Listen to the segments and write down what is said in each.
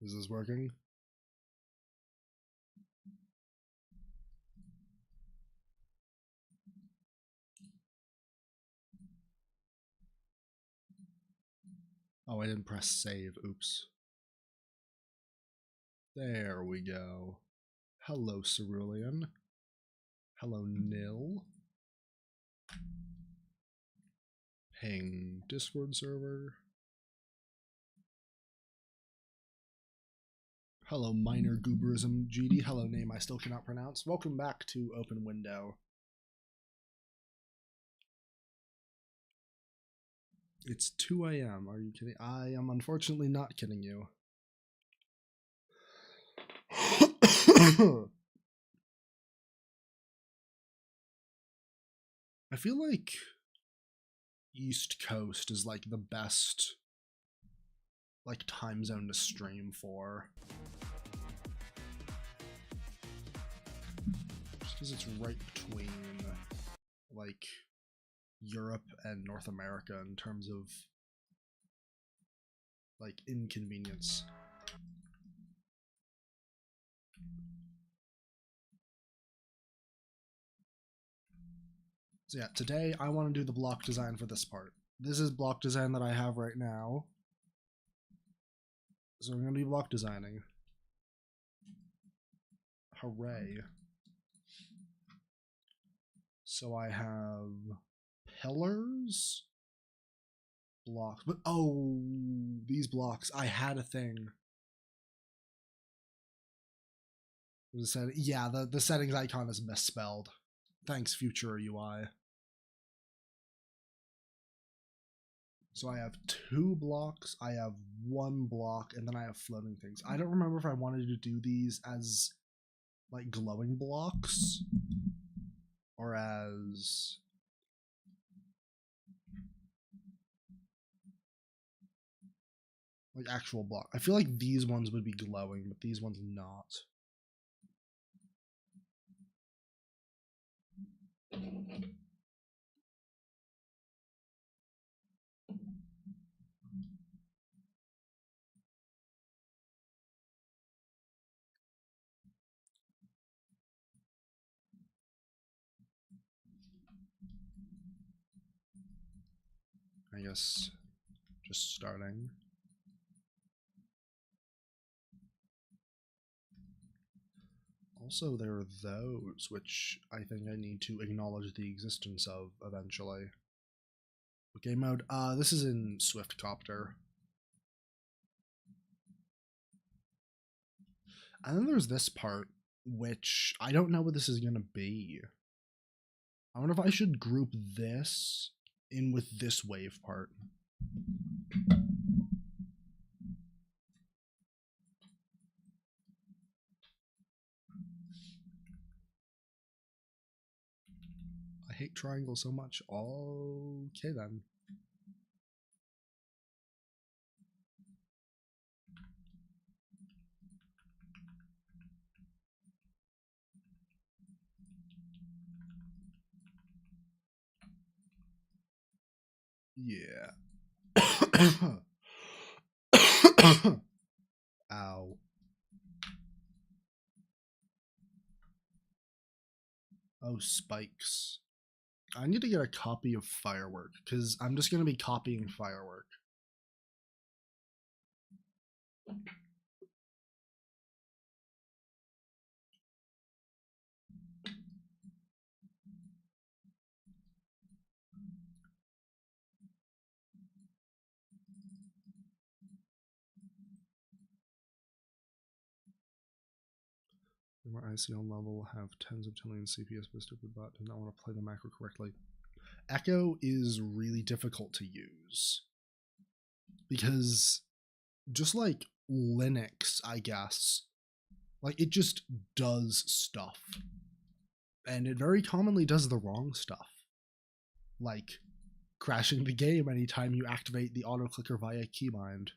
Is this working? Oh, I didn't press save. Oops. There we go. Hello, Cerulean. Hello, Nil. Ping Discord server. Hello, minor gooberism GD. Hello, name I still cannot pronounce. Welcome back to Open Window. It's 2 a.m. Are you kidding? I am unfortunately not kidding you. I feel like East Coast is like the best like time zone to stream for. Just because it's right between like Europe and North America in terms of like inconvenience. So yeah, today I want to do the block design for this part. This is block design that I have right now. So I'm going to be block designing. Hooray. So I have pillars, blocks, but oh, these blocks, I had a thing. Yeah, the settings icon is misspelled. Thanks, Futura UI. So I have 2 blocks, I have 1 block, and then I have floating things. I don't remember if I wanted to do these as like glowing blocks or as like actual block. I feel like these ones would be glowing, but these ones not. I guess just starting. Also, there are those, which I think I need to acknowledge the existence of eventually. Game mode, this is in Swiftcopter. And then there's this part, which I don't know what this is going to be. I wonder if I should group this in with this wave part. I hate triangles so much. Okay then. Yeah. Ow. Oh, spikes. I need to get a copy of Firework, because I'm just going to be copying Firework. My ICL level have tens of trillions CPS, but stupid bot does not want to play the macro correctly. Echo is really difficult to use because just like Linux, I guess, like it just does stuff, and it very commonly does the wrong stuff, like crashing the game anytime you activate the auto clicker via keybind.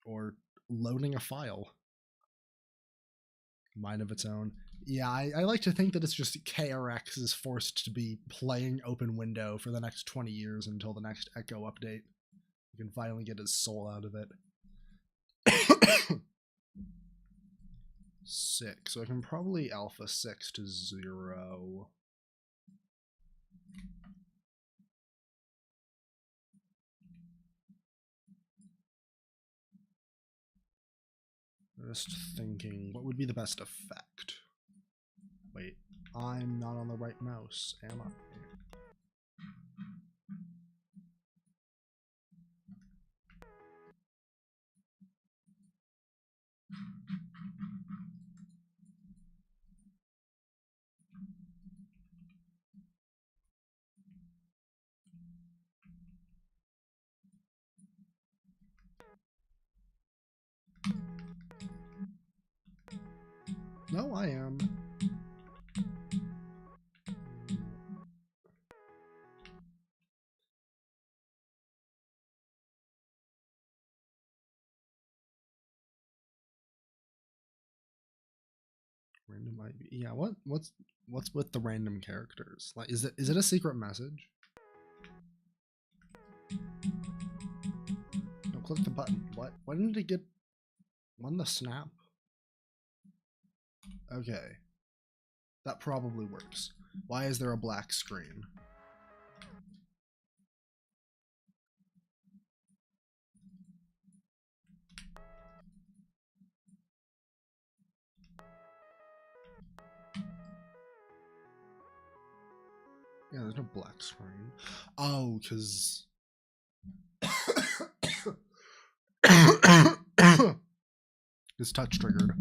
Or loading a file. Mind of its own. Yeah, I like to think that it's just KRX is forced to be playing Open Window for the next 20 years until the next Echo update. You can finally get his soul out of it. 6, so I can probably alpha 6 to 0. Just thinking, what would be the best effect? Wait, I'm not on the right mouse, am I? No, I am. Random IV. Yeah, what's with the random characters? Like, is it a secret message? No, click the button. What? Why didn't it get one the snap? Okay. That probably works. Why is there a black screen? Yeah, there's no black screen. Oh, because... it's touch triggered.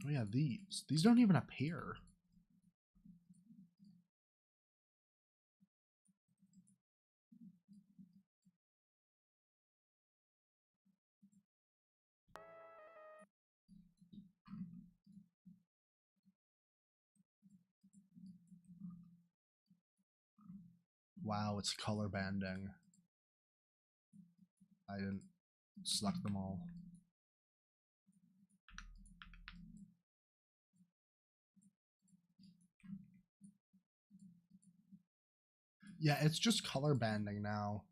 Oh yeah, these don't even appear. Wow, it's color banding. I didn't select them all. Yeah, it's just color banding now.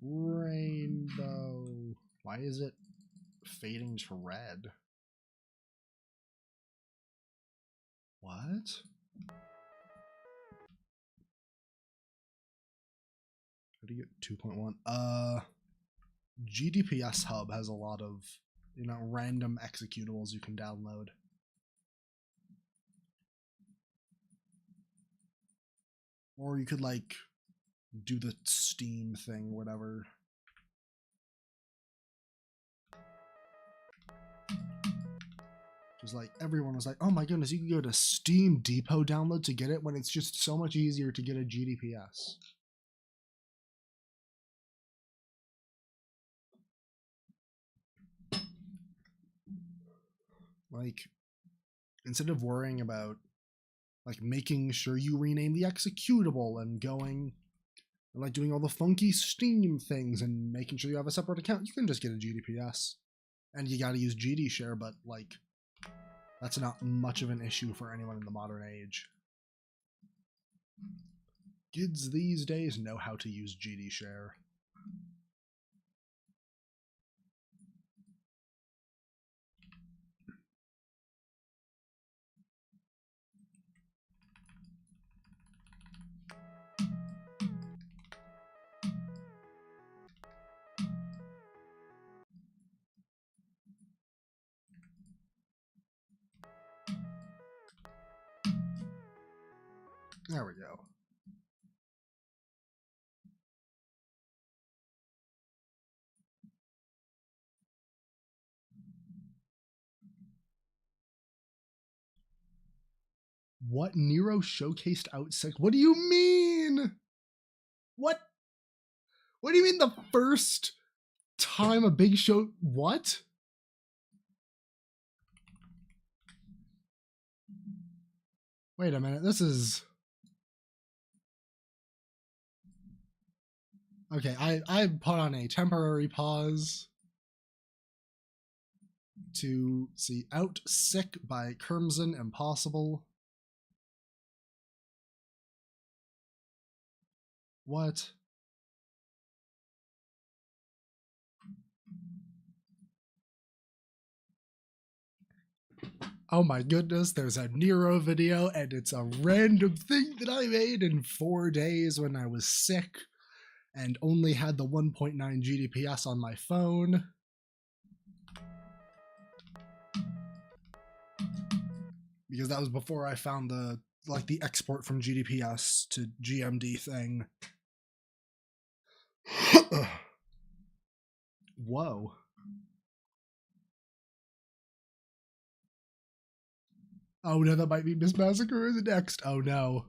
Rainbow. Why is it fading to red? What? How do you get 2.1? GDPS Hub has a lot of, random executables you can download. Or you could, like, do the Steam thing, whatever. Just like, everyone was like, oh my goodness, you can go to Steam Depot download to get it, when it's just so much easier to get a GDPS. Like, instead of worrying about, like, making sure you rename the executable and going and, like, doing all the funky Steam things and making sure you have a separate account, you can just get a GDPS. And you gotta use GD share, but, like, that's not much of an issue for anyone in the modern age. Kids these days know how to use GD share. There we go. What Nero showcased out 6? What do you mean? What do you mean the first time a big show? What? Wait a minute, this is... Okay, I put on a temporary pause to see Out Sick by Crimson Impossible. What? Oh my goodness, there's a Nero video, and it's a random thing that I made in 4 days when I was sick and only had the 1.9 gdps on my phone. Because that was before I found the export from gdps to gmd thing. Whoa. Oh no, that might be Miss Massacre the next. Oh no.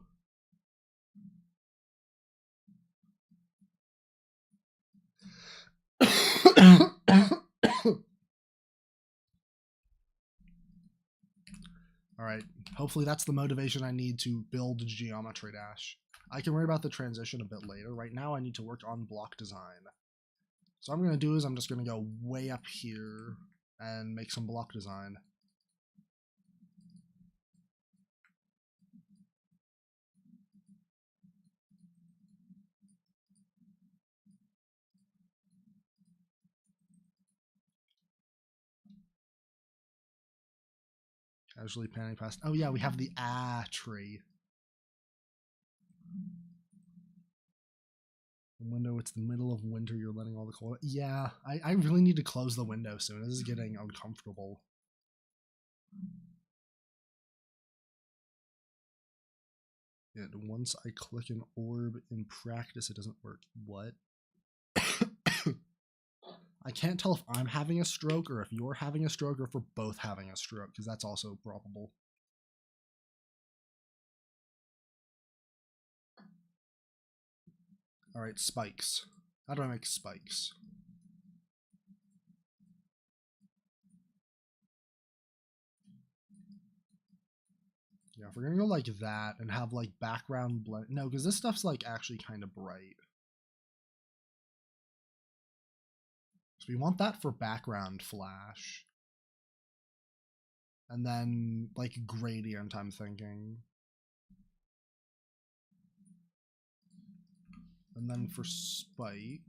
Alright, hopefully that's the motivation I need to build Geometry Dash. I can worry about the transition a bit later. Right now I need to work on block design. So what I'm going to do is I'm just going to go way up here and make some block design. Casually panning past. Oh yeah, we have the tree. Window, it's the middle of winter, you're letting all the cold. Yeah, I really need to close the window soon. This is getting uncomfortable. And once I click an orb in practice, it doesn't work. What? I can't tell if I'm having a stroke or if you're having a stroke or if we're both having a stroke, because that's also probable. Alright, spikes. How do I make spikes? Yeah, if we're gonna go like that and have like background blend. No, because this stuff's like actually kind of bright. So we want that for background flash. And then like gradient, I'm thinking. And then for spike,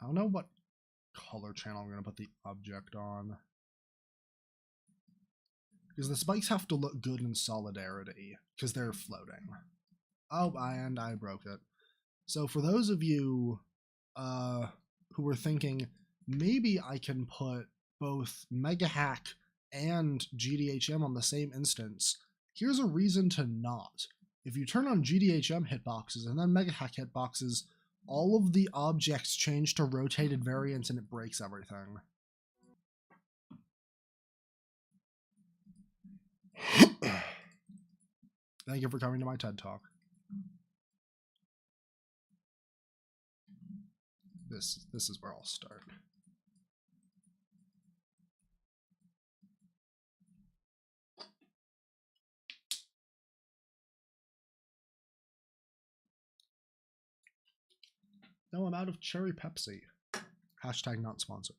I don't know what color channel I'm gonna put the object on. Because the spikes have to look good in solidarity, because they're floating. Oh, and I broke it. So for those of you who were thinking, maybe I can put both MegaHack and GDHM on the same instance, here's a reason to not. If you turn on GDHM hitboxes and then MegaHack hitboxes, all of the objects change to rotated variants and it breaks everything. Thank you for coming to my TED Talk. This is where I'll start. No, I'm out of cherry Pepsi. Hashtag not sponsored.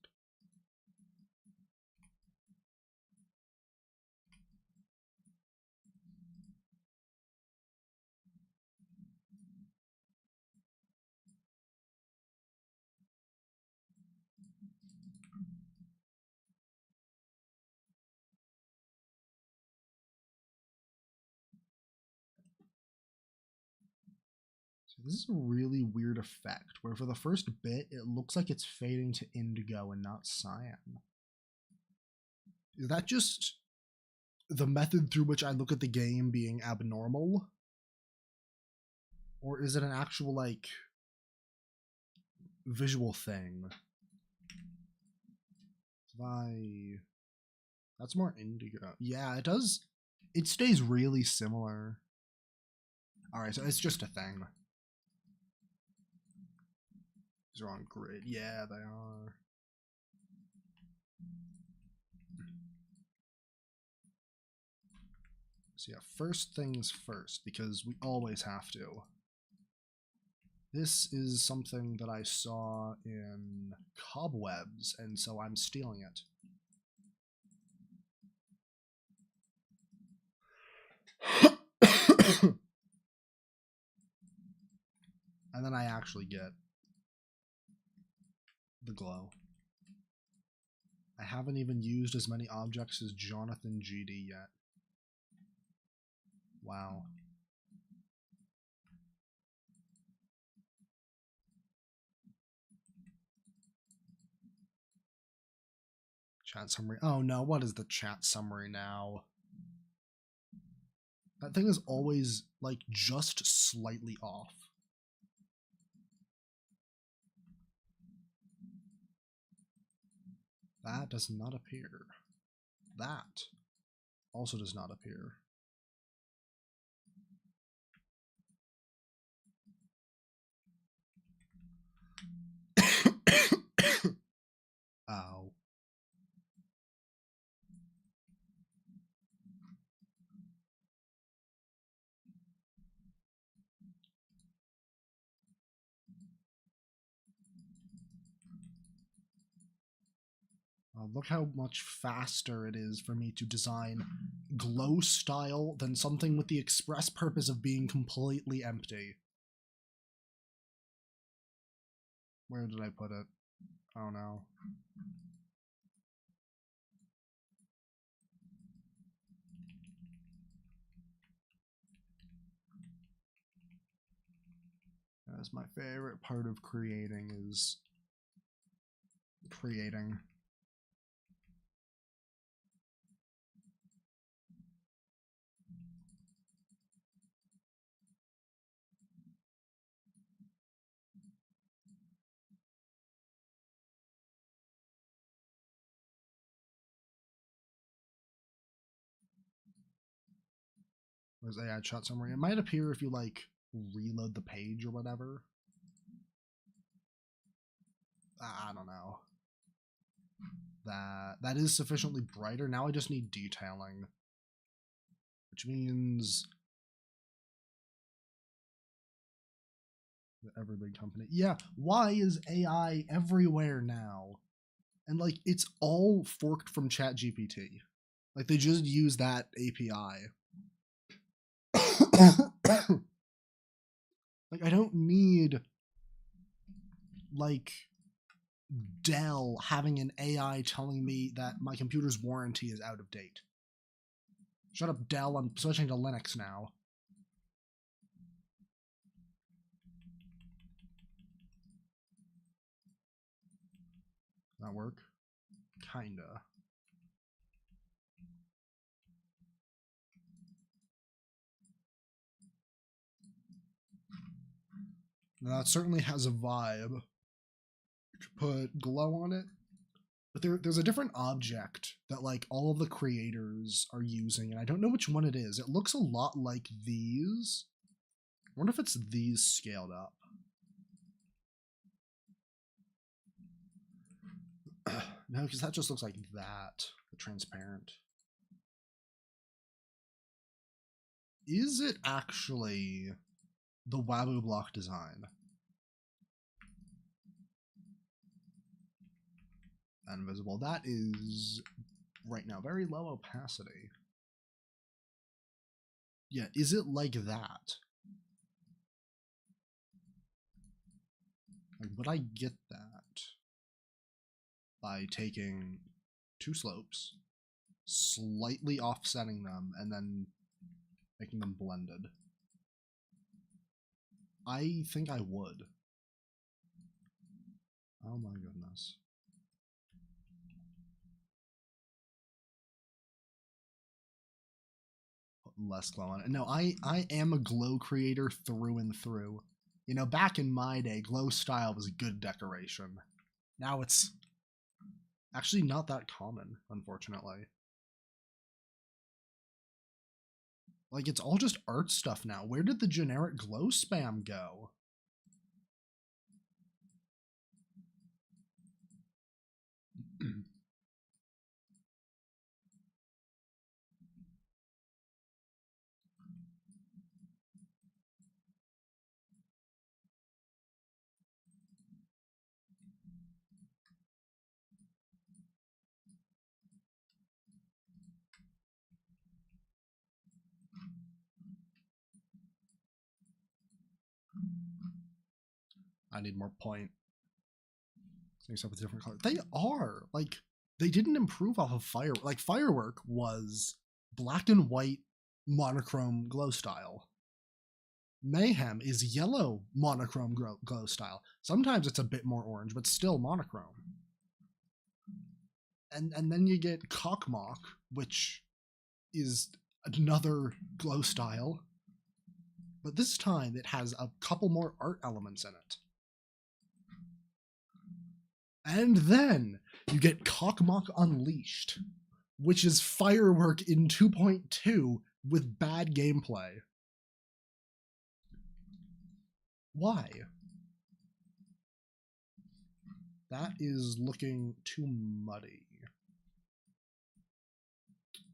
This is a really weird effect, where for the first bit, it looks like it's fading to indigo and not cyan. Is that just the method through which I look at the game being abnormal? Or is it an actual, like, visual thing? That's more indigo. Yeah, it does. It stays really similar. Alright, so it's just a thing. These are on grid. Yeah, they are. So yeah, first things first, because we always have to. This is something that I saw in Cobwebs, and so I'm stealing it. And then I actually get the glow. I haven't even used as many objects as Jonathan GD yet. Wow. Chat summary. Oh no, what is the chat summary now? That thing is always, like, just slightly off. That does not appear. That also does not appear. Ow. Look how much faster it is for me to design glow style than something with the express purpose of being completely empty. Where did I put it? Oh no. That's my favorite part of creating, is creating. Where's the ad shot summary? It might appear if you, like, reload the page or whatever. I don't know. That is sufficiently brighter. Now I just need detailing, which means every big company. Yeah, why is AI everywhere now? And, like, it's all forked from ChatGPT. Like, they just use that API. Like, I don't need, like, Dell having an AI telling me that my computer's warranty is out of date. Shut up, Dell. I'm switching to Linux now. That work? Kinda. Now, that certainly has a vibe. You could put glow on it. But there's a different object that, like, all of the creators are using, and I don't know which one it is. It looks a lot like these. I wonder if it's these scaled up. No, because that just looks like that. Transparent. Is it actually the Wabu block design? Invisible. That is right now very low opacity. Yeah, is it like that? Like, would I get that by taking two slopes, slightly offsetting them, and then making them blended? I think I would. Oh my goodness. Put less glow on it. No, I am a glow creator through and through. You know, back in my day, glow style was good decoration. Now it's actually not that common, unfortunately. Like, it's all just art stuff now. Where did the generic glow spam go? I need more point. Mix up with different colors. They are like they didn't improve off of Firework. Like Firework was black and white monochrome glow style. Mayhem is yellow monochrome glow style. Sometimes it's a bit more orange, but still monochrome. And then you get Cockmock, which is another glow style. But this time it has a couple more art elements in it. And then you get Cockmock Unleashed, which is Firework in 2.2 with bad gameplay. Why? That is looking too muddy.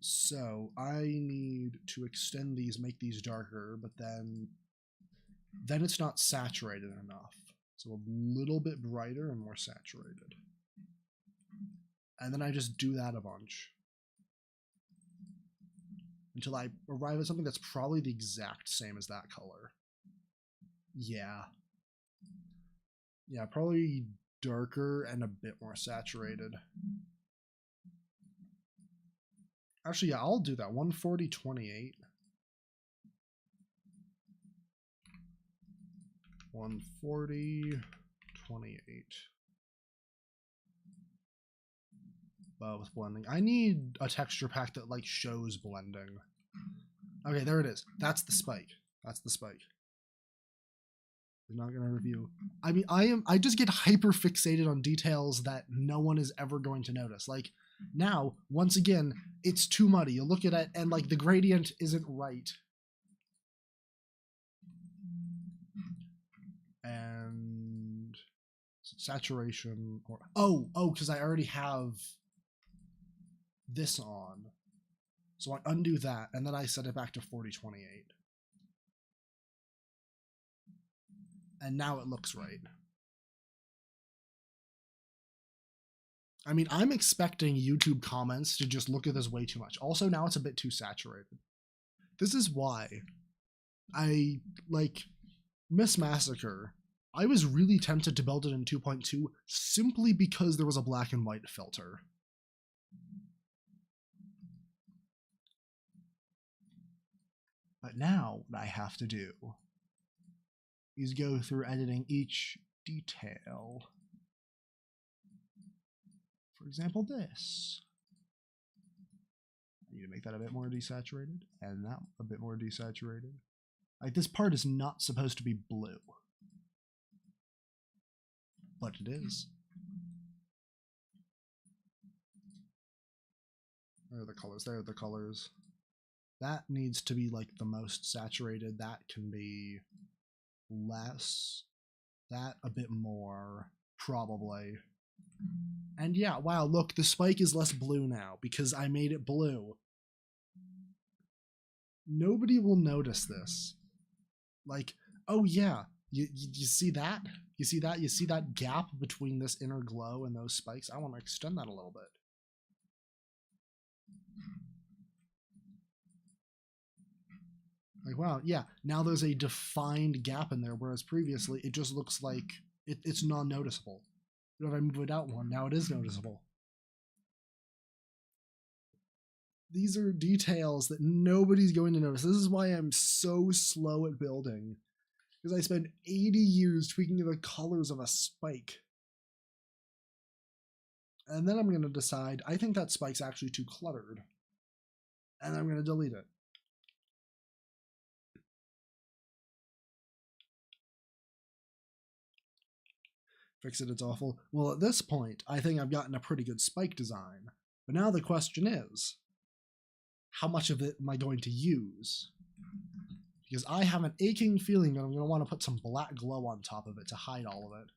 So I need to extend these, make these darker, but then it's not saturated enough. So a little bit brighter and more saturated. And then I just do that a bunch. Until I arrive at something that's probably the exact same as that color. Yeah. Yeah, probably darker and a bit more saturated. Actually, yeah, I'll do that. 140, 28. 140, 28. With blending. I need a texture pack that like shows blending. Okay, there it is. That's the spike. That's the spike. I'm not gonna review. I mean, I just get hyper fixated on details that no one is ever going to notice. Like now, once again, it's too muddy. You look at it and like the gradient isn't right. And saturation or because I already have this on. So I undo that and then I set it back to 4028. And now it looks right. I mean, I'm expecting YouTube comments to just look at this way too much. Also, now it's a bit too saturated. This is why I like Miss Massacre. I was really tempted to build it in 2.2 simply because there was a black and white filter. But now what I have to do is go through editing each detail. For example, this. I need to make that a bit more desaturated, and that a bit more desaturated. Like, this part is not supposed to be blue. But it is. There are the colors. There are the colors. That needs to be like the most saturated. That can be less. That a bit more, probably. And yeah, wow, look, the spike is less blue now because I made it blue. Nobody will notice this. Like, oh yeah, you see that? You see that? You see that gap between this inner glow and those spikes? I want to extend that a little bit. Like, wow, yeah, now there's a defined gap in there, whereas previously it just looks like it's non-noticeable. If I move it out one, now it is noticeable. These are details that nobody's going to notice. This is why I'm so slow at building. Because I spent 80 years tweaking the colors of a spike. And then I'm going to decide, I think that spike's actually too cluttered. And I'm going to delete it. Fix it, it's awful. Well, at this point, I think I've gotten a pretty good spike design. But now the question is, how much of it am I going to use? Because I have an aching feeling that I'm going to want to put some black glow on top of it to hide all of it.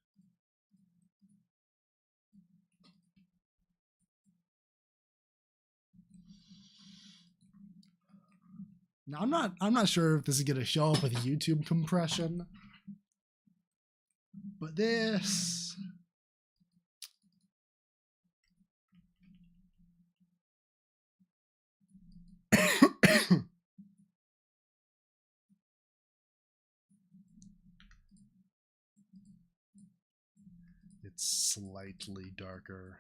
Now, I'm not sure if this is going to show up with YouTube compression, but this... it slightly darker.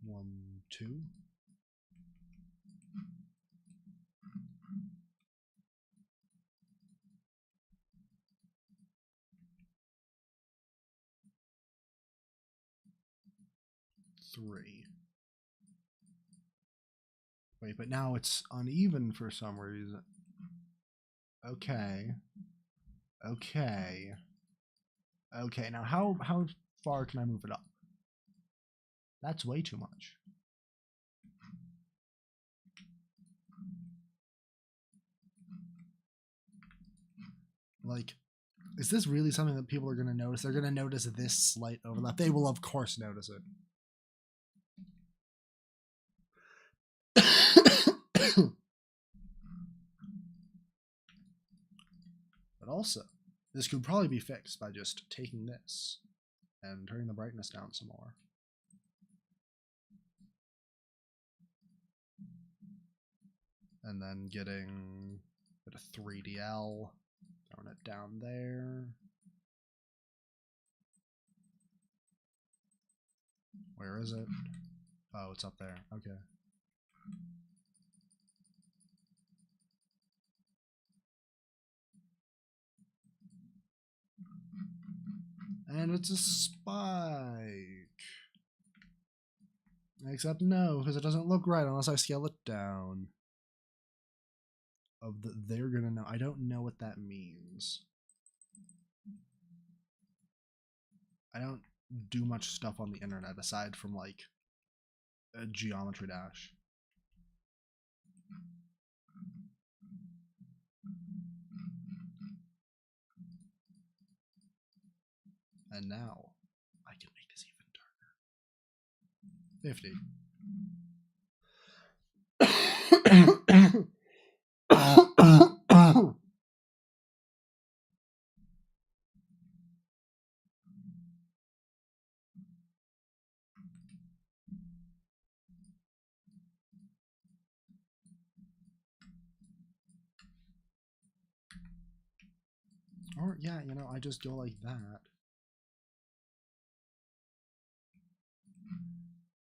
One, two. Three. Wait, but now it's uneven for some reason. Okay. Okay. Okay, now how far can I move it up? That's way too much. Like, is this really something that people are going to notice? They're going to notice this slight overlap. They will, of course, notice it. But also, this could probably be fixed by just taking this and turning the brightness down some more. And then getting a bit of 3DL, throwing it down there. Where is it? Oh, it's up there. Okay. And it's a spike. Except no, because it doesn't look right unless I scale it down. They're gonna know. I don't know what that means. I don't do much stuff on the internet aside from like a geometry dash. And now I can make this even darker. 50. Or yeah, you know, I just go like that.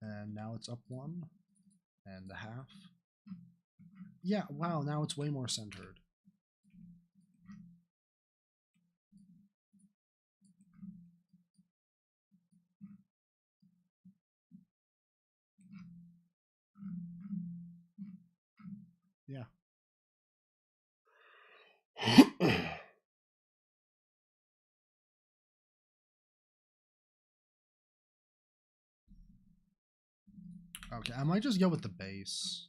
And now it's up 1.5. Yeah, wow, now it's way more centered. Yeah. Okay, I might just go with the base.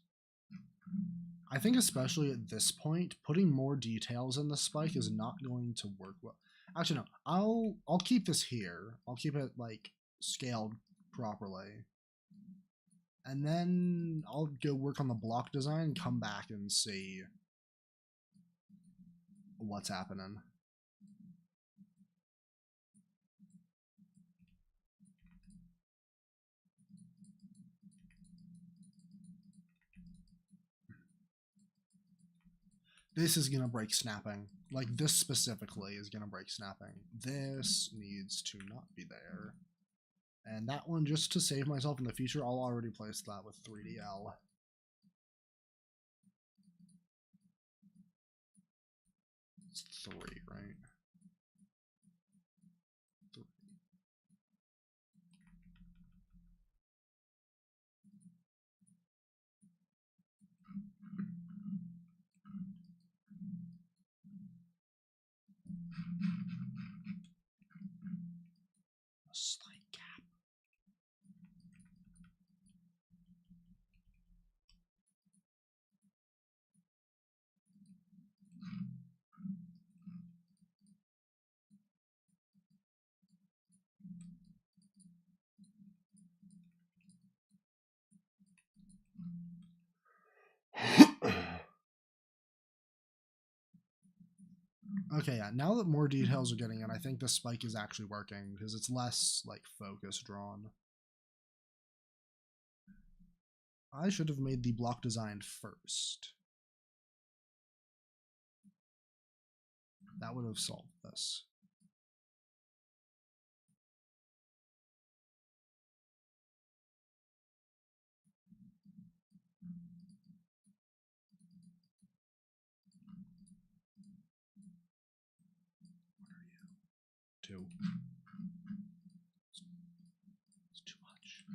I think especially at this point, putting more details in the spike is not going to work well. Actually, no. I'll keep this here. I'll keep it like scaled properly. And then I'll go work on the block design and come back and see what's happening. This is going to break snapping. Like, this specifically is going to break snapping. This needs to not be there. And that one, just to save myself in the future, I'll already place that with 3DL. It's 3, right? 3. A slight gap. Okay, yeah, now that more details are getting in, I think the spike is actually working because it's less like focus drawn. I should have made the block design first. That would have solved this. What are you? 2. It's too much.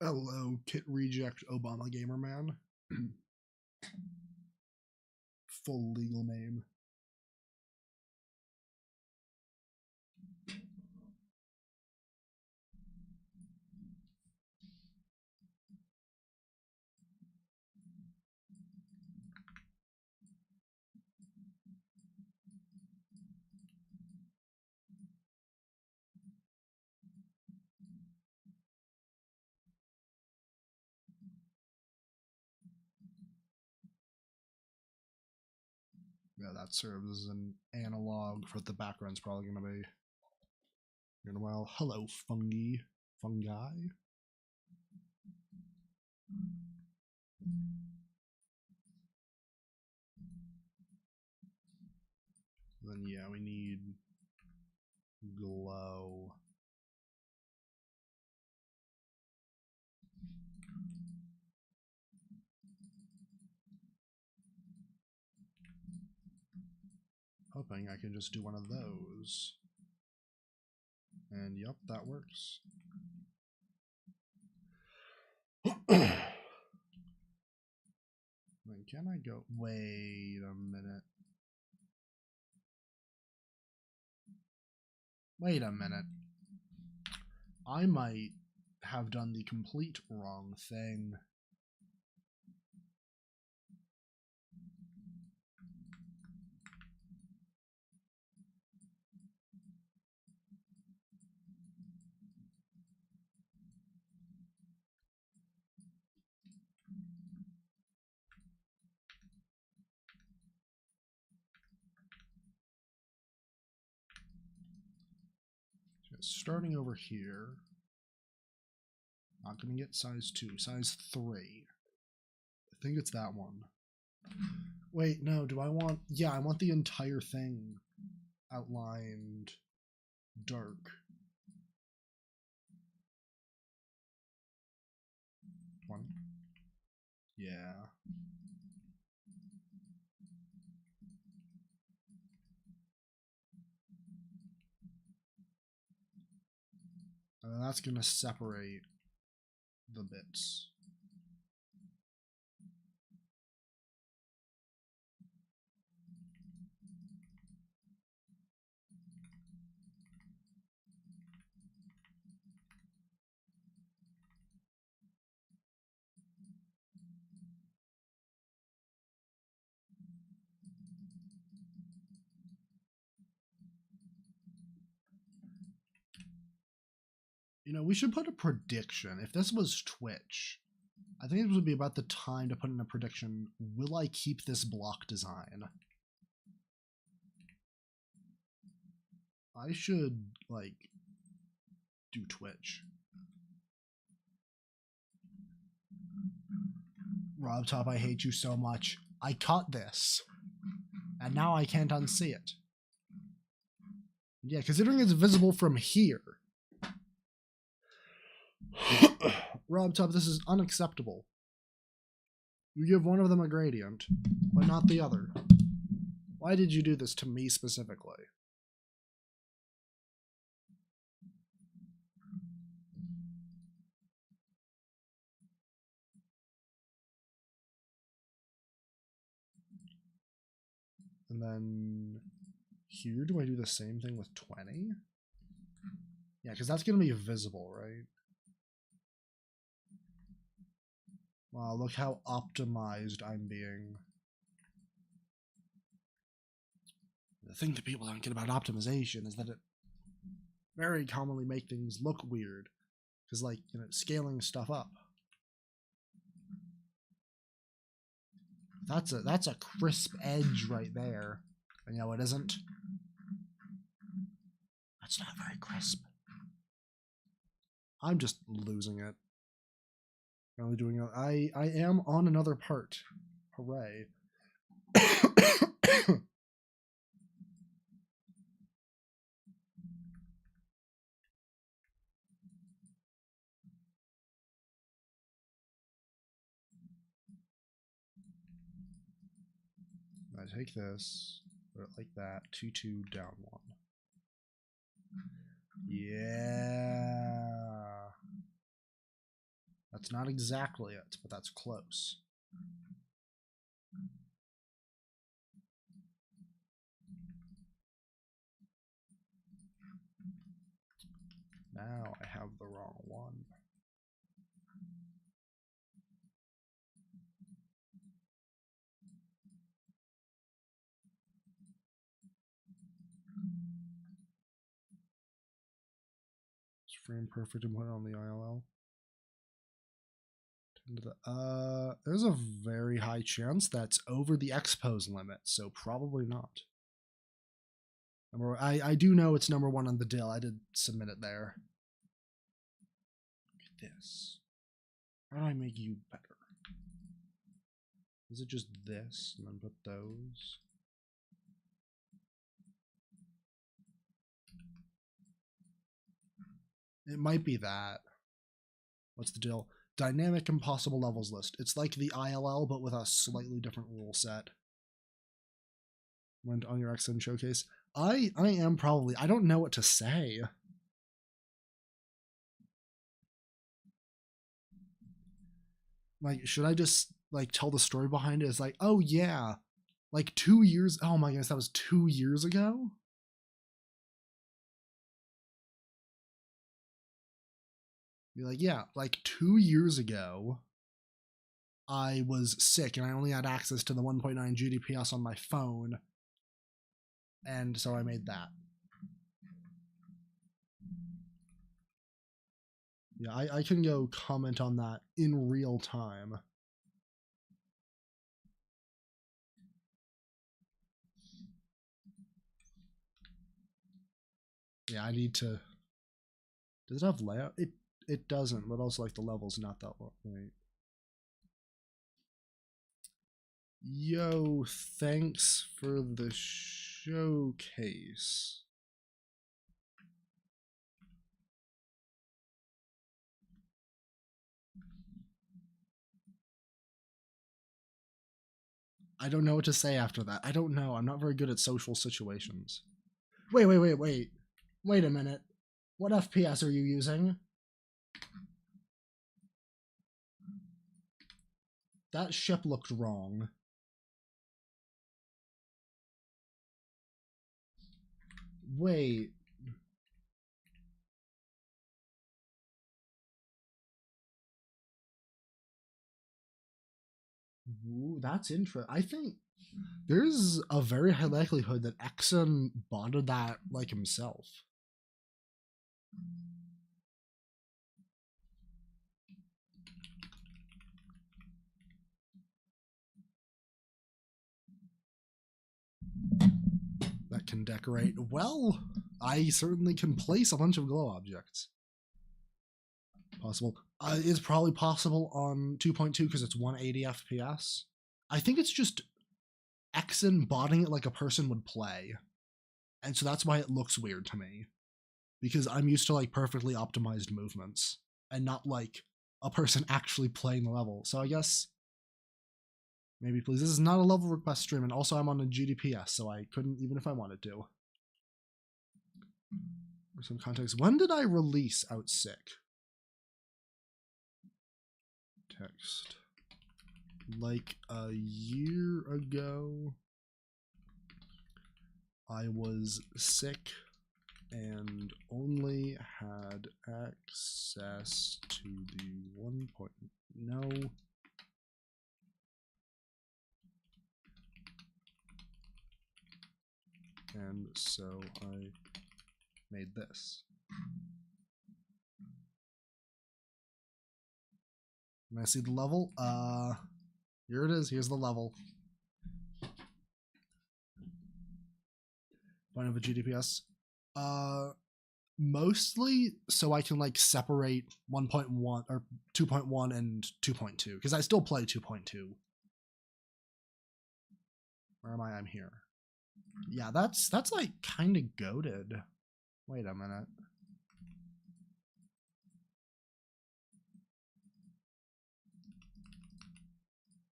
Hello, Kit Reject Obama Gamer Man. Full legal name. Yeah, that serves as an analog for what the background's probably going to be. In a while, hello, fungi. Then yeah, we need glow. Hoping I can just do one of those. And yep, that works. Then can I go? Wait a minute. Wait a minute. I might have done the complete wrong thing. Starting over here, not going to get size 2, size 3. I think it's that one. Wait, no, do I want... Yeah, I want the entire thing outlined dark. One. Yeah. And that's going to separate the bits. You know, we should put a prediction. If this was Twitch, I think it would be about the time to put in a prediction. Will I keep this block design? I should, like, do Twitch. Rob Top, I hate you so much. I cut this. And now I can't unsee it. Yeah, considering it's visible from here. Rob Top, this is unacceptable. You give one of them a gradient, but not the other. Why did you do this to me specifically? And then here, do I do the same thing with 20? Yeah, because that's going to be visible, right? Wow, look how optimized I'm being. The thing that people don't get about optimization is that it very commonly makes things look weird. Because, like, you know, scaling stuff up. That's a crisp edge right there. And you know, it isn't. That's not very crisp. I'm just losing it. Only doing it. I am on another part. Hooray. I take this, put it like that, 2-2 down 1. Yeah. That's not exactly it, but that's close. Now I have the wrong one. It's frame perfect and put it on the ILL. There's a very high chance that's over the expose limit, so probably not. I do know it's number 1 on the dill. I did submit it there. Look at this. How do I make you better? Is it just this and then put those? It might be that. What's the deal? Dynamic impossible levels list. It's like the ILL, but with a slightly different rule set. Went on your XN showcase. I am probably, I don't know what to say. Like, should I just like tell the story behind it? It's like, oh yeah, like 2 years. Oh my goodness, that was 2 years ago. Be like, yeah, like 2 years ago, I was sick and I only had access to the 1.9 gdps on my phone, and so I made that. Yeah, I can go comment on that in real time. Yeah, I need to. Does it have layout? It doesn't, but also like the level's not that long. Right. Yo, thanks for the showcase. I don't know what to say after that. I don't know. I'm not very good at social situations. Wait. Wait a minute. What FPS are you using? That ship looked wrong. Wait. Ooh, that's interesting. I think there's a very high likelihood that Exxon botted that like himself. That can decorate. Well, I certainly can place a bunch of glow objects. Possible. It's probably possible on 2.2 because it's 180 FPS. I think it's just Exxon botting it like a person would play. And so that's why it looks weird to me. Because I'm used to like perfectly optimized movements and not like a person actually playing the level. So I guess maybe please. This is not a level request stream, and also I'm on a gdps, so I couldn't even if I wanted to. For some context, when did I release Out Sick? Text. Like a year ago, I was sick and only had access to the 1.0. And so I made this. Can I see the level? Here it is. Here's the level. Point of a gdps. Mostly so I can like separate 1.1 or 2.1 and 2.2 because I still play 2.2. Where am I? I'm here. Yeah, that's like kind of goated. Wait a minute.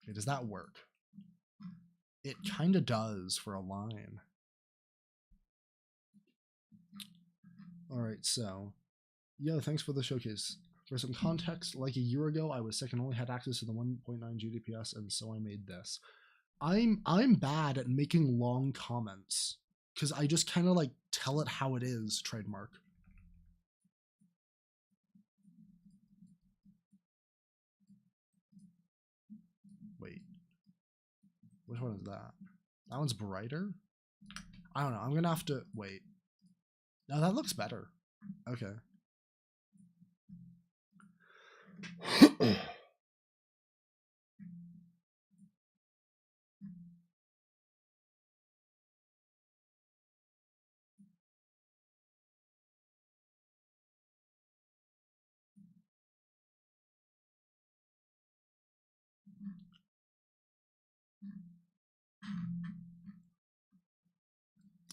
Okay, does that work? It kind of does for a line. All right, so, yo, thanks for the showcase. For some context, like a year ago, I was sick and only had access to the 1.9 gdps, and so I made this. I'm bad at making long comments because I just kind of like tell it how it is. Trademark. Wait, which one is that? That one's brighter. I don't know. I'm gonna have to wait. No, that looks better. Okay.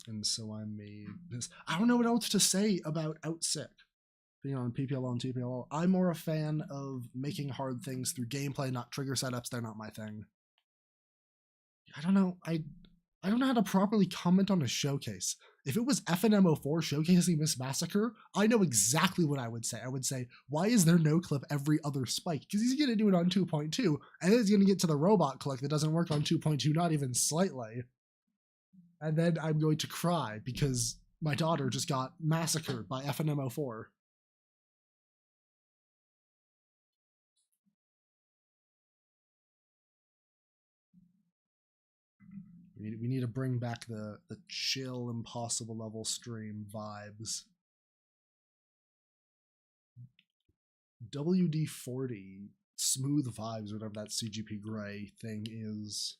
And so I made this. I don't know what else to say about Outsick. Being on PPLO and TPLO, I'm more a fan of making hard things through gameplay, not trigger setups. They're not my thing. I don't know. I don't know how to properly comment on a showcase. If it was FNM04 showcasing Miss Massacre, I know exactly what I would say. I would say, why is there no clip every other spike? Because he's going to do it on 2.2, and then he's going to get to the robot click that doesn't work on 2.2, not even slightly. And then I'm going to cry because my daughter just got massacred by FNM04. We need to bring back the chill, impossible level stream vibes. WD-40 smooth vibes, whatever that CGP Grey thing is.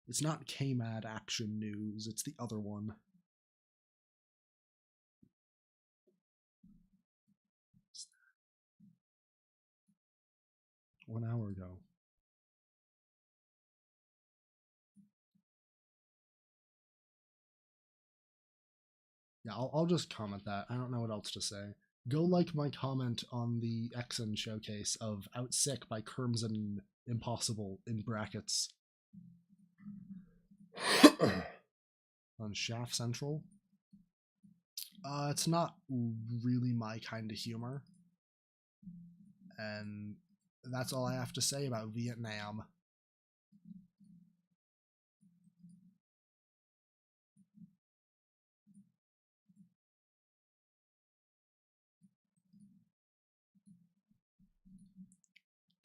It's not KMAD Action News, it's the other one. One hour ago. Yeah, I'll just comment that. I don't know what else to say. Go like my comment on the Exen showcase of Outsick by Kerms Impossible in brackets. On Shaft Central. It's not really my kind of humor. And that's all I have to say about Vietnam.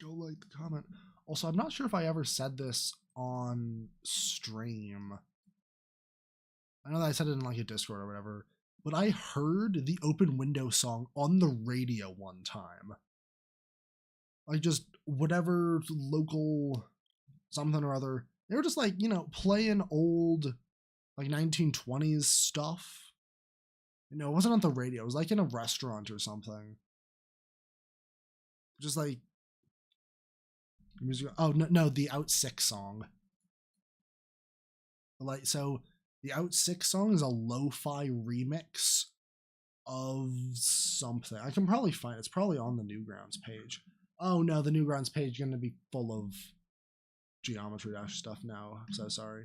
Go like the comment. Also, I'm not sure if I ever said this on stream. I know that I said it in like a Discord or whatever, but I heard the Open Window song on the radio one time. Like just whatever local something or other. They were just like, you know, playing old like 1920s stuff. You know, it wasn't on the radio. It was like in a restaurant or something. Just like music. Oh no, the Outsick song. Like so, the Outsick song is a lo-fi remix of something. I can probably find it. It's probably on the Newgrounds page. Oh no, the Newgrounds page is going to be full of Geometry Dash stuff now. I'm so sorry.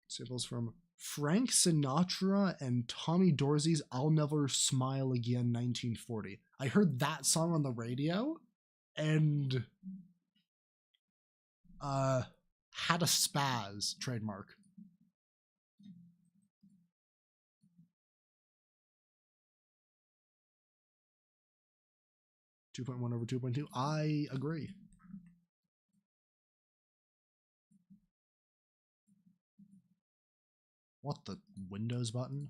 Samples from Frank Sinatra and Tommy Dorsey's I'll Never Smile Again 1940. I heard that song on the radio and had a spaz, trademark. (2.1 over 2.2). I agree. What, the Windows button?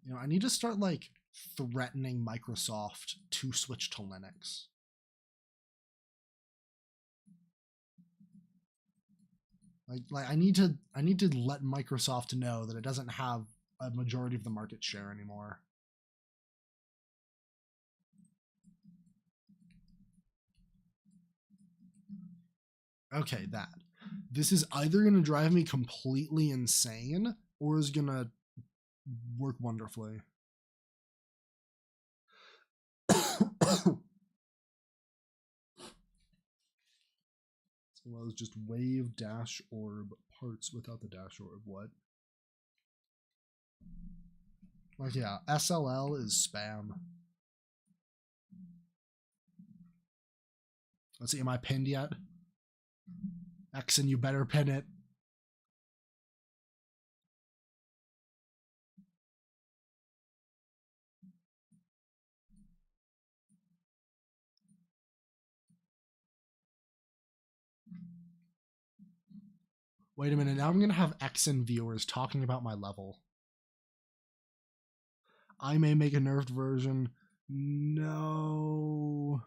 You know, I need to start like threatening Microsoft to switch to Linux. Like I need to let Microsoft know that it doesn't have a majority of the market share anymore. Okay, that. This is either going to drive me completely insane or is going to work wonderfully. Well, it's just wave dash orb parts without the dash orb. What? Like, yeah, SLL is spam. Let's see, am I pinned yet? Exen, you better pin it. Wait a minute, now I'm going to have Exen viewers talking about my level. I may make a nerfed version. No.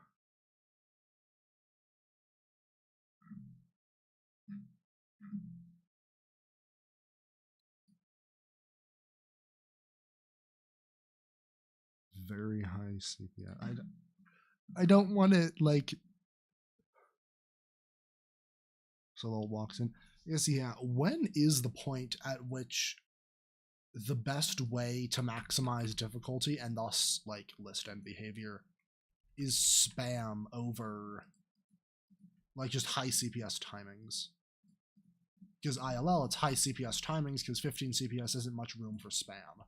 Very high CPI. I don't want it like. Solo walks in. Yes, yeah. When is the point at which the best way to maximize difficulty and thus like list end behavior is spam over like just high CPS timings? Because ILL, it's high CPS timings because 15 CPS isn't much room for spam.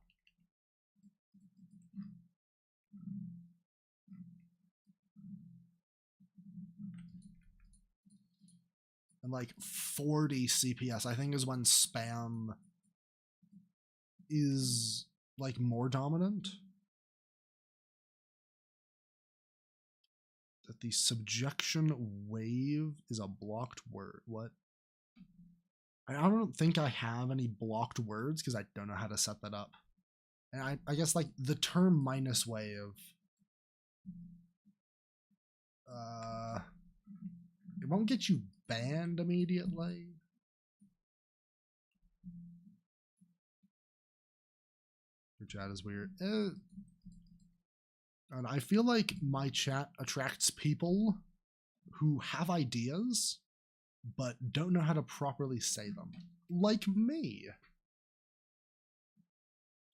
And like 40 CPS, I think, is when spam is like more dominant. That the subjection wave is a blocked word. What? I don't think I have any blocked words because I don't know how to set that up. And I guess like the term minus wave, it won't get you banned immediately. Your chat is weird. And I feel like my chat attracts people who have ideas but don't know how to properly say them. Like me.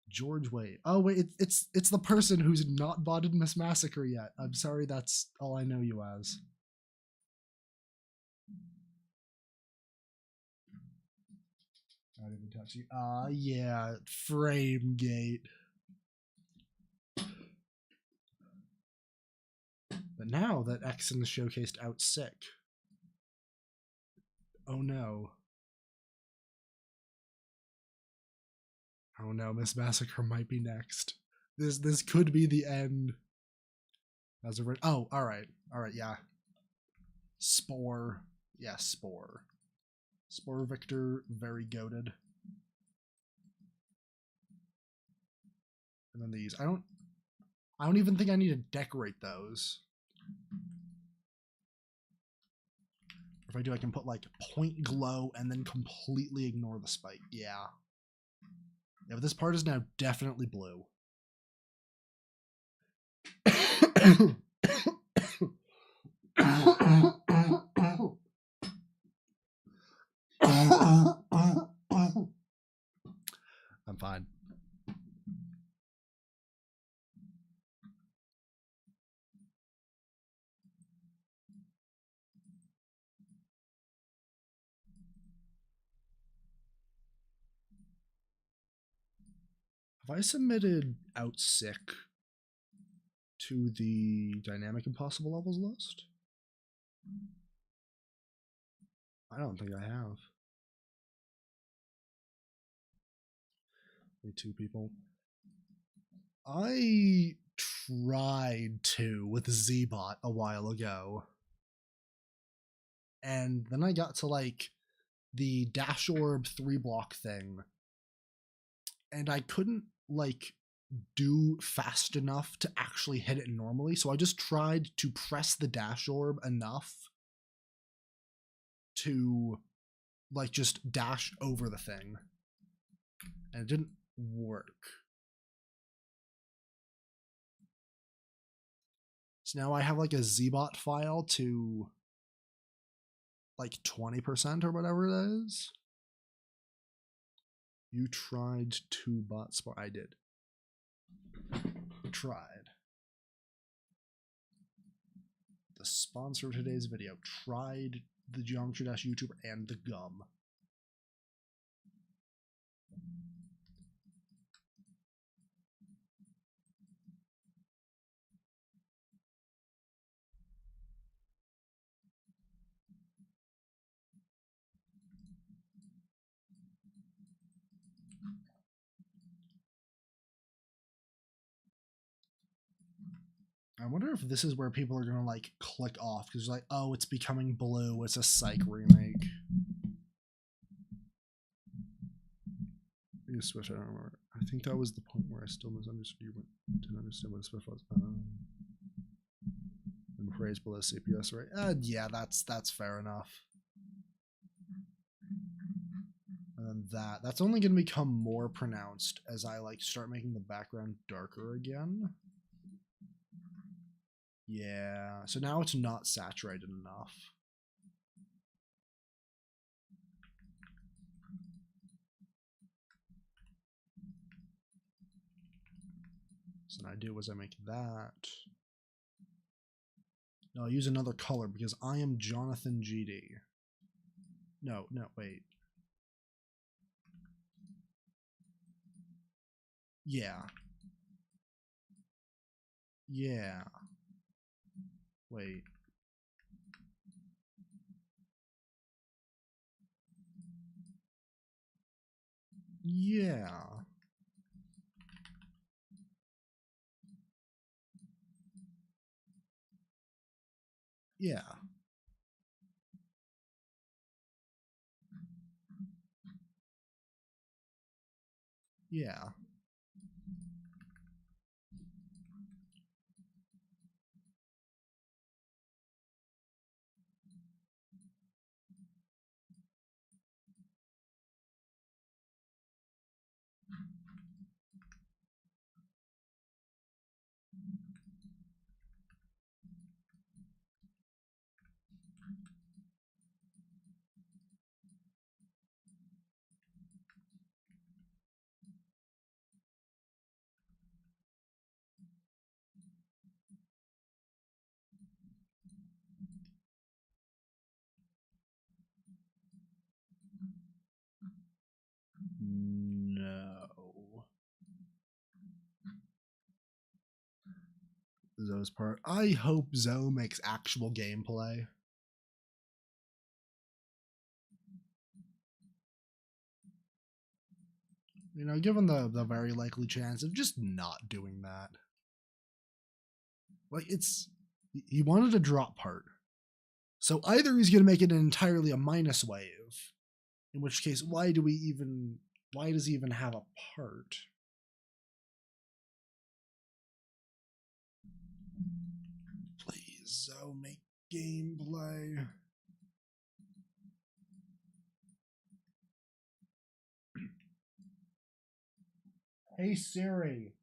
George Wade. Oh wait, it's the person who's not botted Miss Massacre yet. I'm sorry, that's all I know you as. I didn't even touch you. Yeah, frame gate. But now that Exon is showcased out sick. Oh no. Oh no, Miss Massacre might be next. This could be the end. As a oh, alright, yeah. Spore, yeah, Spore. Spore Victor, very goated. And then these, I don't even think I need to decorate those. If I do, I can put like point glow and then completely ignore the spike. Yeah. Yeah, but this part is now definitely blue. I'm fine. Have I submitted out sick to the dynamic impossible levels list? I don't think I have. Only 2 people. I tried to with Zbot a while ago. And then I got to like the dash orb 3-block thing. And I couldn't like do fast enough to actually hit it normally. So I just tried to press the dash orb enough to like just dash over the thing. And it didn't work. So now I have like a Zbot file to like 20% or whatever it is. You tried to bot spot. I did. Tried. The sponsor of today's video tried the Geometry Dash YouTuber and the gum. I wonder if this is where people are gonna like click off because like, oh, it's becoming blue. It's a psych remake. You switch. I don't remember. I think that was the point where I still misunderstood you, but didn't understand what the switch was. And praise below CPS, right? Yeah, that's fair enough. And then that's only gonna become more pronounced as I like start making the background darker again. Yeah, so now it's not saturated enough. then I do is I make that. No, I'll use another color because I am Jonathan GD. No, wait. Yeah. Yeah. Wait. Yeah. Yeah. Yeah. No. Zoe's part. I hope Zoe makes actual gameplay. You know, given the very likely chance of just not doing that. Like, he wanted a drop part. So either he's going to make it entirely a minus wave, in which case, why does he even have a part? Please, Zoe, make gameplay. Hey Siri,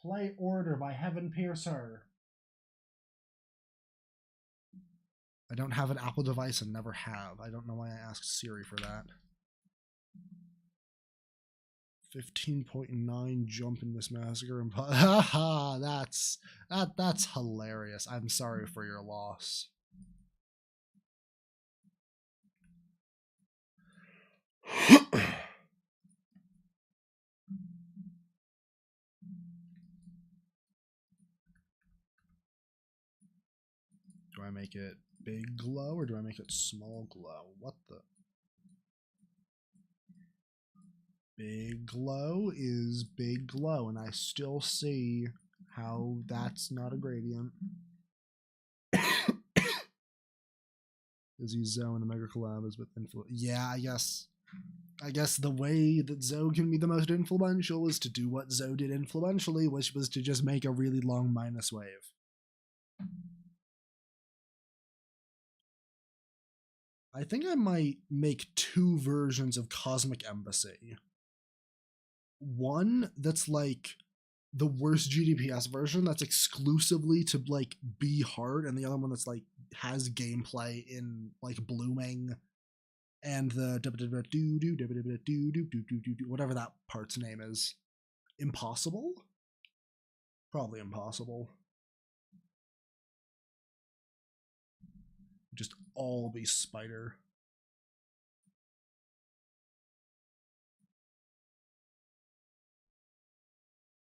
play Order by Heaven Piercer. I don't have an Apple device and never have. I don't know why I asked Siri for that. 15.9 jump in this massacre and haha, that's hilarious. I'm sorry for your loss. Do I make it big glow or do I make it small glow? What the? Big glow is big glow, and I still see how that's not a gradient. Is he Zoe in the Mega Collab is with influence? Yeah, I guess the way that Zoe can be the most influential is to do what Zoe did influentially, which was to just make a really long minus wave. I think I might make 2 versions of Cosmic Embassy. One that's like the worst GDPS version that's exclusively to like be hard, and the other one that's like has gameplay in like blooming and the whatever that part's name is. Impossible? Probably impossible. Just all be spider.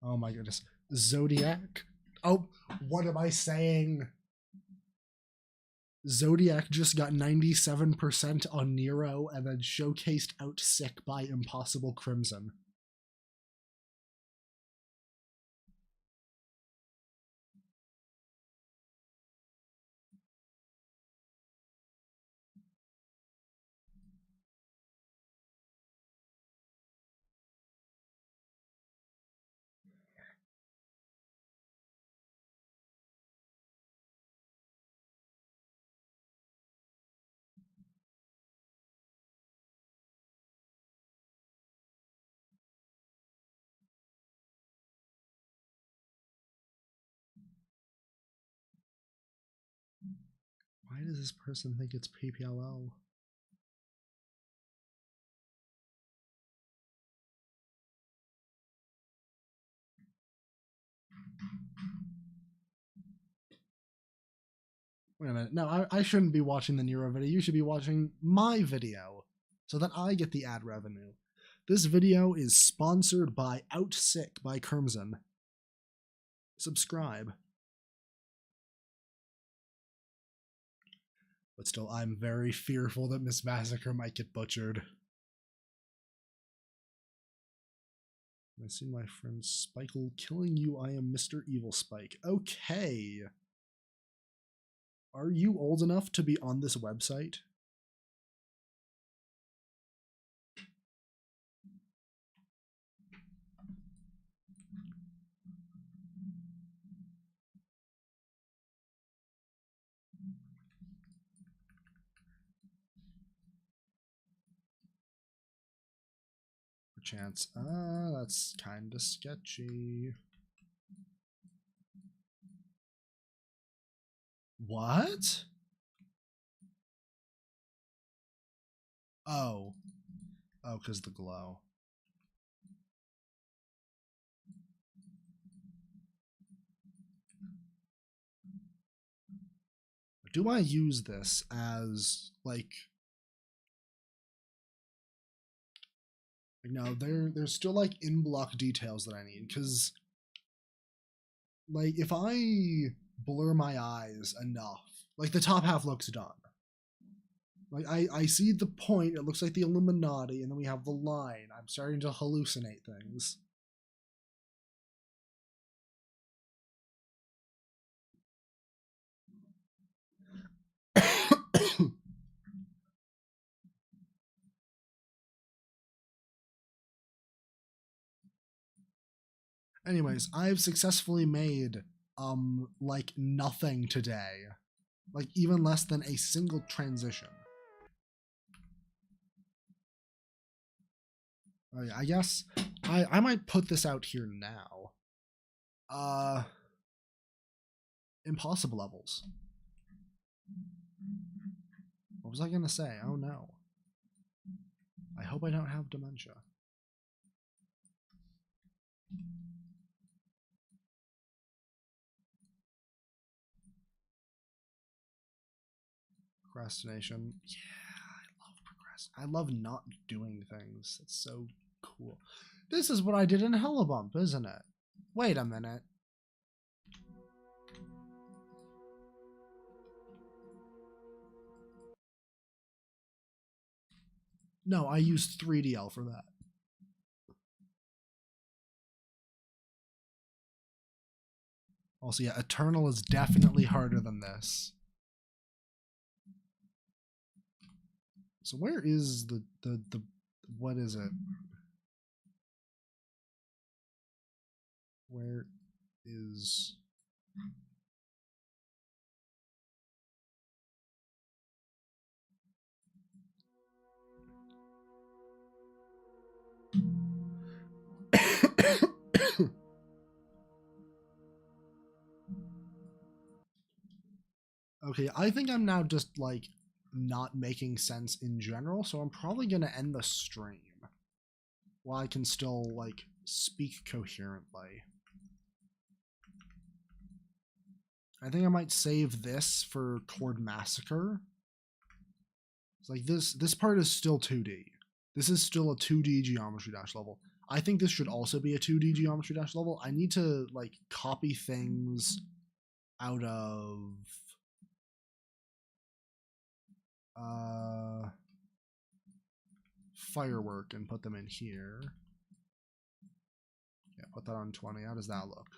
Oh my goodness. Zodiac? Oh, what am I saying? Zodiac just got 97% on Nero and then showcased out sick by Impossible Crimson. Why does this person think it's PPLL? Wait a minute. No, I shouldn't be watching the Nero video. You should be watching my video so that I get the ad revenue. This video is sponsored by Outsick by Crimson. Subscribe. But still, I'm very fearful that Miss Massacre might get butchered. I see my friend Spike'll killing you. I am Mr. Evil Spike. Okay. Are you old enough to be on this website? Chance. That's kind of sketchy. What? Oh, because the glow. Do I use this as like no, there's still like in-block details that I need, because like if I blur my eyes enough, like the top half looks done. Like I see the point, it looks like the Illuminati, and then we have the line. I'm starting to hallucinate things. Anyways, I've successfully made like nothing today. Like even less than a single transition. Oh yeah, I guess I might put this out here now. Impossible levels. What was I gonna say? Oh no. I hope I don't have dementia. Procrastination. Yeah, I love procrastination. I love not doing things. It's so cool. This is what I did in Hellabump, isn't it? Wait a minute. No, I used 3DL for that. Also, yeah, Eternal is definitely harder than this. So where is the what is it? Where is Okay, I think I'm now just like not making sense in general, so I'm probably gonna end the stream while I can still like speak coherently. I think I might save this for Chord Massacre. It's like this part is still 2D. This is still a 2D Geometry Dash level. I think this should also be a 2D Geometry Dash level. I need to like copy things out of Firework and put them in here. Yeah, put that on 20. How does that look?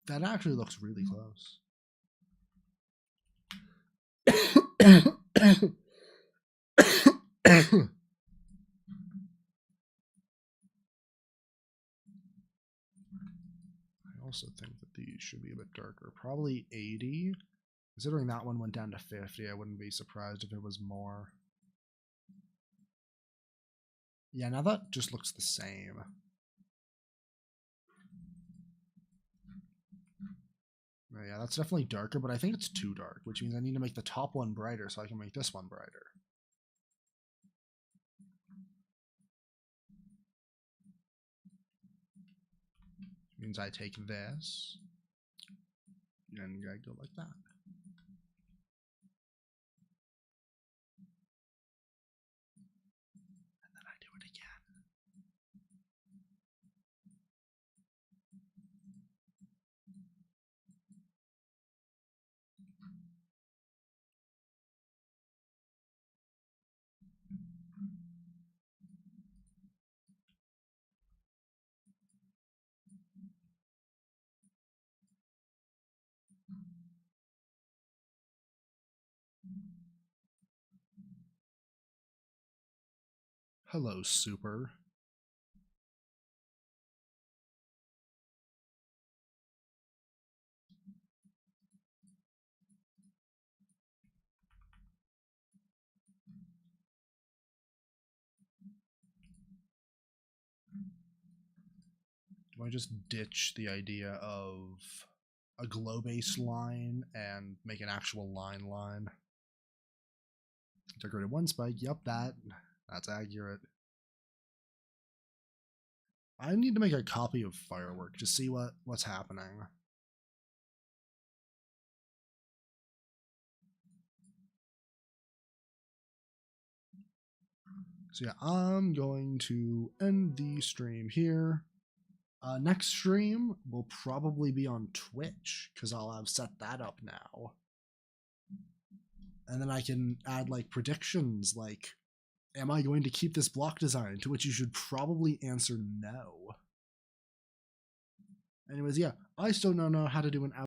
That actually looks really close. I also think that these should be a bit darker. Probably 80. Considering that one went down to 50, I wouldn't be surprised if it was more. Yeah, now that just looks the same. Oh, yeah, that's definitely darker, but I think it's too dark, which means I need to make the top one brighter so I can make this one brighter. Which means I take this and I go like that. Hello, super. Do I just ditch the idea of a glow-based line and make an actual line? Decorated one spike. Yep, that's accurate. I need to make a copy of Firework to see what's happening. So yeah, I'm going to end the stream here. Next stream will probably be on Twitch because I'll have set that up now. And then I can add like predictions like, am I going to keep this block design? To which you should probably answer no. Anyways, yeah, I still don't know how to do an